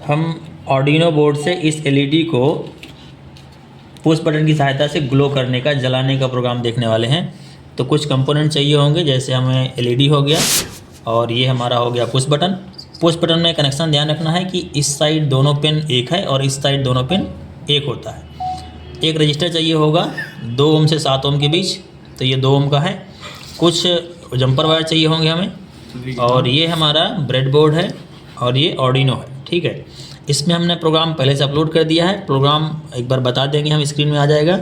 हम Arduino board से इस एलईडी को पुश बटन की सहायता से ग्लो करने का, जलाने का प्रोग्राम देखने वाले हैं। तो कुछ कंपोनेंट चाहिए होंगे, जैसे हमें एलईडी हो गया और ये हमारा हो गया पुश बटन। पुश बटन में कनेक्शन ध्यान रखना है कि इस साइड दोनों पिन एक है और इस साइड दोनों पिन एक होता है। एक रजिस्टर चाहिए होगा 2 ओम से 7 ओम के बीच, तो ये 2 ओम का है। कुछ जंपर वायर चाहिए होंगे हमें, और ये हमारा ब्रेडबोर्ड है और ये आर्डिनो है। ठीक है, इसमें हमने प्रोग्राम पहले से अपलोड कर दिया है। प्रोग्राम एक बार बता देंगे हम, स्क्रीन में आ जाएगा।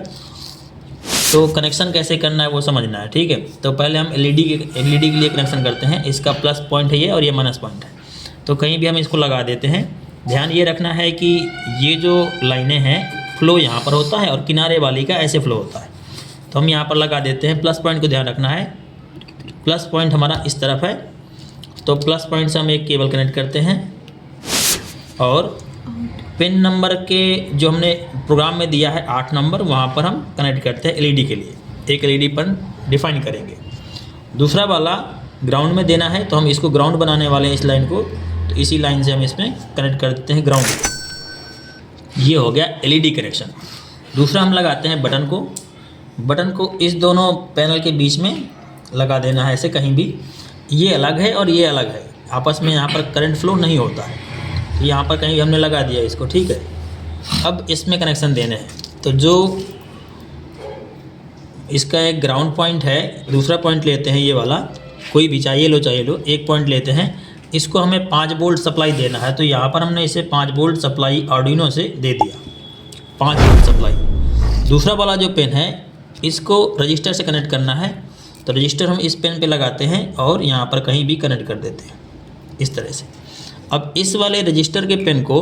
तो कनेक्शन कैसे करना है वो समझना है। ठीक है, तो पहले हम एलईडी के लिए कनेक्शन करते हैं। इसका प्लस पॉइंट है ये और ये माइनस पॉइंट है, तो कहीं भी हम इसको लगा देते हैं। ध्यान ये रखना है कि ये जो लाइनें हैं, फ्लो यहाँ पर होता है और किनारे वाली का ऐसे फ्लो होता है, तो हम यहाँ पर लगा देते हैं। प्लस पॉइंट को ध्यान रखना है, प्लस पॉइंट हमारा इस तरफ है, तो प्लस पॉइंट से हम एक केबल कनेक्ट करते हैं और पिन नंबर के जो हमने प्रोग्राम में दिया है 8 नंबर, वहाँ पर हम कनेक्ट करते हैं एलईडी के लिए। एक एलईडी पर डिफाइन करेंगे। दूसरा वाला ग्राउंड में देना है, तो हम इसको ग्राउंड बनाने वाले हैं इस लाइन को, तो इसी लाइन से हम इसमें कनेक्ट कर देते हैं ग्राउंड। ये हो गया एलईडी कनेक्शन। दूसरा हम लगाते हैं बटन को। बटन को इस दोनों पैनल के बीच में लगा देना है, ऐसे कहीं भी। ये अलग है और ये अलग है, आपस में यहाँ पर करंट फ्लो नहीं होता है। तो यहाँ पर कहीं भी हमने लगा दिया इसको। ठीक है, अब इसमें कनेक्शन देने हैं, तो जो इसका एक ग्राउंड पॉइंट है, दूसरा पॉइंट लेते हैं ये वाला, कोई भी चाहिए लो एक पॉइंट लेते हैं। इसको हमें 5 वोल्ट सप्लाई देना है, तो यहाँ पर हमने इसे 5 वोल्ट सप्लाई आर्डिनो से दे दिया, 5 वोल्ट सप्लाई। दूसरा वाला जो पिन है, इसको रजिस्टर से कनेक्ट करना है, तो रजिस्टर हम इस पिन पे लगाते हैं और यहाँ पर कहीं भी कनेक्ट कर देते हैं इस तरह से। अब इस वाले रजिस्टर के पिन को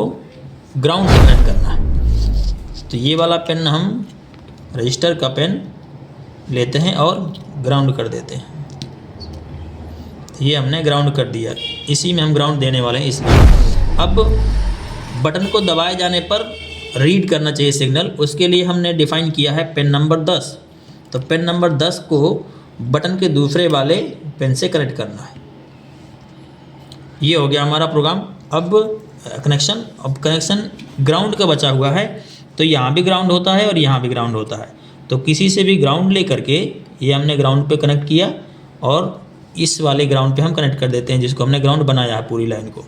ग्राउंड से कनेक्ट करना है, तो ये वाला पिन हम रजिस्टर का पिन लेते हैं और ग्राउंड कर देते हैं। ये हमने ग्राउंड कर दिया, इसी में हम ग्राउंड देने वाले हैं इसलिए। अब बटन को दबाए जाने पर रीड करना चाहिए सिग्नल, उसके लिए हमने डिफ़ाइन किया है पिन नंबर 10। तो पिन नंबर 10 को बटन के दूसरे वाले पिन से कनेक्ट करना है। ये हो गया हमारा प्रोग्राम। अब कनेक्शन ग्राउंड का बचा हुआ है, तो यहाँ भी ग्राउंड होता है और यहाँ भी ग्राउंड होता है। तो किसी से भी ग्राउंड ले करके ये हमने ग्राउंड पे कनेक्ट किया और इस वाले ग्राउंड पे हम कनेक्ट कर देते हैं, जिसको हमने ग्राउंड बनाया है पूरी लाइन को।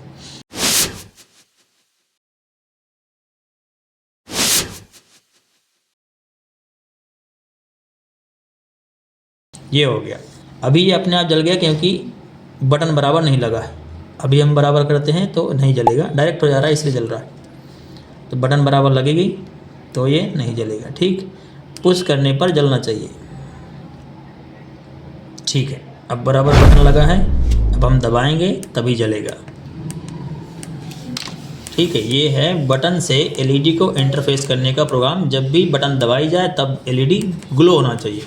ये हो गया। अभी ये अपने आप जल गया क्योंकि बटन बराबर नहीं लगा है। अभी हम बराबर करते हैं तो नहीं जलेगा, डायरेक्ट हो जा रहा है इसलिए जल रहा है। तो बटन बराबर लगेगी तो ये नहीं जलेगा। ठीक, पुश करने पर जलना चाहिए। ठीक है, अब बराबर बटन लगा है, अब हम दबाएंगे तभी जलेगा। ठीक है, ये है बटन से एलईडी को इंटरफेस करने का प्रोग्राम। जब भी बटन दबाई जाए तब एलईडी ग्लो होना चाहिए।